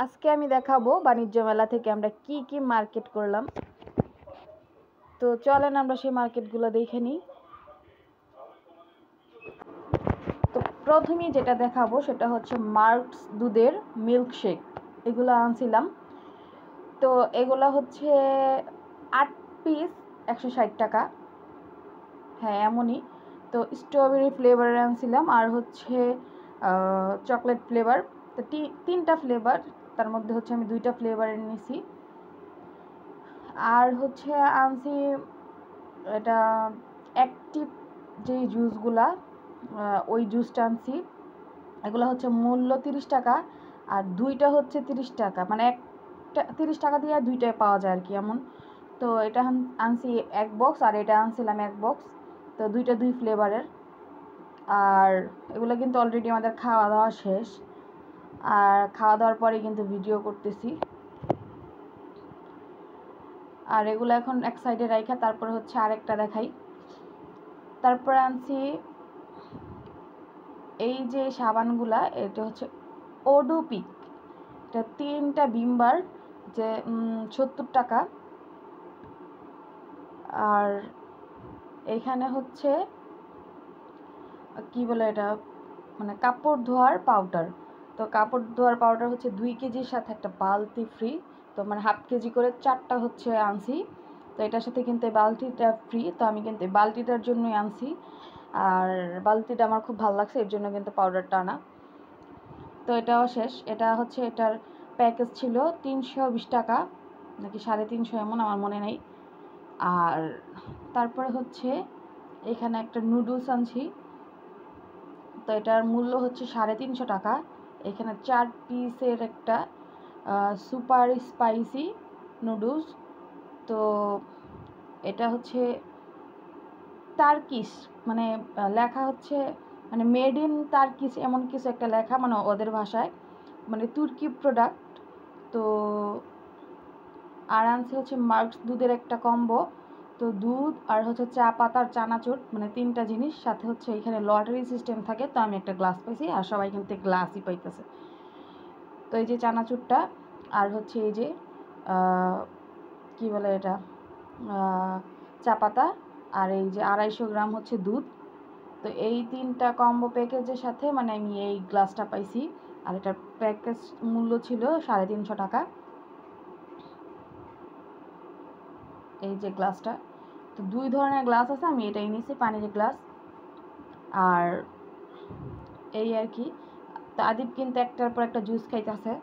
আজকে আমি দেখাবো বাণিজ্য মেলা থেকে আমরা কি কি মার্কেট করলাম। তো চলেন আমরা সেই মার্কেটগুলো দেখে নিই। তো প্রথমেই যেটা দেখাবো সেটা হচ্ছে মার্কস দুধের মিল্কশেক, এগুলো আনছিলাম। তো এগুলো হচ্ছে 8 পিস 160 টাকা, হ্যাঁ এমনই। তো স্ট্রবেরি ফ্লেভারের আনছিলাম আর হচ্ছে চকলেট ফ্লেভার। তো তিনটা ফ্লেভার, তার মধ্যে হচ্ছে আমি 2টা ফ্লেভারের নিয়েছি। আর হচ্ছে আনছি এটা অ্যাক্টিভ যে জুসগুলা, ওই জুসটা আনছি। এগুলো হচ্ছে মূল্য 30 টাকা আর 2টা হচ্ছে 30 টাকা, মানে একটা 30 টাকা দিয়ে 2টায় পাওয়া যায় আর কি এমন। তো এটা আনছি 1 বক্স আর এটা আনছিলাম 1 বক্স। তো 2 ফ্লেভারের। আর এগুলো কিন্তু অলরেডি আমাদের খাওয়া দাওয়া শেষ, আর খাওয়া দাওয়ার পরে কিন্তু ভিডিও করতেছি। আর এগুলো এখন এক সাইডে রাখা, তারপরে হচ্ছে আরেকটা দেখাই। তারপরে আনছি এই যে সাবানগুলা, এটা হচ্ছে ওডোপিক, এটা 3টা ভিমবার, যে 70 টাকা। আর এখানে হচ্ছে কি বলে এটা, মানে কাপড় ধোয়ার পাউডার। তো কাপড় ধোয়ার পাউডার হচ্ছে 2 কেজির সাথে একটা বালতি ফ্রি। তো মানে হাফ কেজি করে 4টা হচ্ছে আনছি। তো এটার সাথে কিন্তু এই বালতিটা ফ্রি, তো আমি কিন্তু এই বালতিটার জন্যই আনছি। আর বালতিটা আমার খুব ভালো লাগছে, এর জন্য কিন্তু পাউডারটা আনা। তো এটাও শেষ। এটা হচ্ছে এটার প্যাকেজ ছিল 320 টাকা নাকি 350 এমন, আমার মনে নেই। আর তারপরে হচ্ছে এখানে একটা নুডলস আনছি। তো এটার মূল্য হচ্ছে 350 টাকা। এখানে 4 পিসের একটা সুপার স্পাইসি নুডলস। তো এটা হচ্ছে টার্কিশ, মানে লেখা হচ্ছে মানে মেড ইন টার্কিশ এমন কিছু একটা লেখা, মানে ওদের ভাষায়, মানে তুর্কি প্রোডাক্ট। তো আর আনছে হচ্ছে মার্কস দুধের একটা কম্বো। তো দুধ আর হচ্ছে চা পাতার চানাচুর, মানে 3টা জিনিস, সাথে হচ্ছে এখানে লটারি সিস্টেম থাকে। তো আমি একটা গ্লাস পাইছি আর সবাই কিন্তু গ্লাসই পাইতেছে। তো এই যে চানাচুরটা, আর হচ্ছে এই যে কি বলে এটা, চা পাতা, আর এই যে 250 গ্রাম হচ্ছে দুধ। তো এই 3টা কম্বো প্যাকেজের সাথে মানে আমি এই গ্লাসটা পাইছি। আর এটার প্যাকেজ মূল্য ছিল 350 টাকা। এই যে গ্লাসটা, তো 2 ধরনের গ্লাস আছে, আমি এটাই নিয়েছি, পানির গ্লাস। আর এই আর কি। তো আদিব কিন্তু একটার পর একটা জুস খাইতেছে,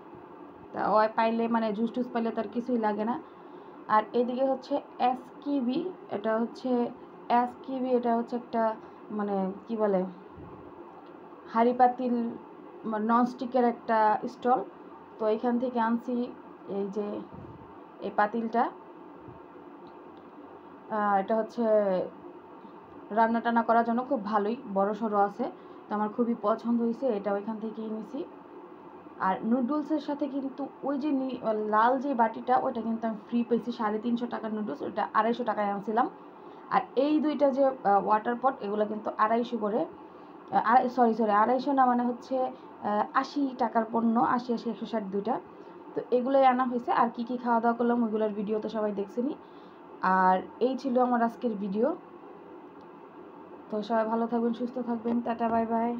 তা ওই পাইলে মানে জুস টুস পাইলে তার কিছুই লাগে না। আর এদিকে হচ্ছে এসকিবি, এটা হচ্ছে এসকিবি, এটা হচ্ছে একটা মানে কি বলে হাঁড়ি পাতিল ননস্টিকের একটা স্টল। তো এখান থেকে আনছি এই যে এই পাতিলটা। এটা হচ্ছে রান্না টান্না করার জন্য খুব ভালোই বড় সড়ো আছে, তো আমার খুবই পছন্দ হয়েছে, এটা ওইখান থেকেই নিয়েছি। আর নুডলসের সাথে কিন্তু ওই যে লাল যে বাটিটা, ওইটা কিন্তু আমি ফ্রি পেয়েছি। 350 টাকার নুডলস, ওইটা 250 টাকায় আনছিলাম। আর এই 2টা যে ওয়াটার পট, এগুলো কিন্তু 250 করে, সরি 250 না, মানে হচ্ছে 80 টাকার পণ্য, 80 80 160 2টা। তো এগুলোই আনা হয়েছে। আর কি কি খাওয়া দাওয়া করলাম ওইগুলোর ভিডিও তো সবাই দেখছেনই। আর এই ছিল আমার আজকের ভিডিও। তো সবাই ভালো থাকবেন, সুস্থ থাকবেন, টাটা বাই বাই।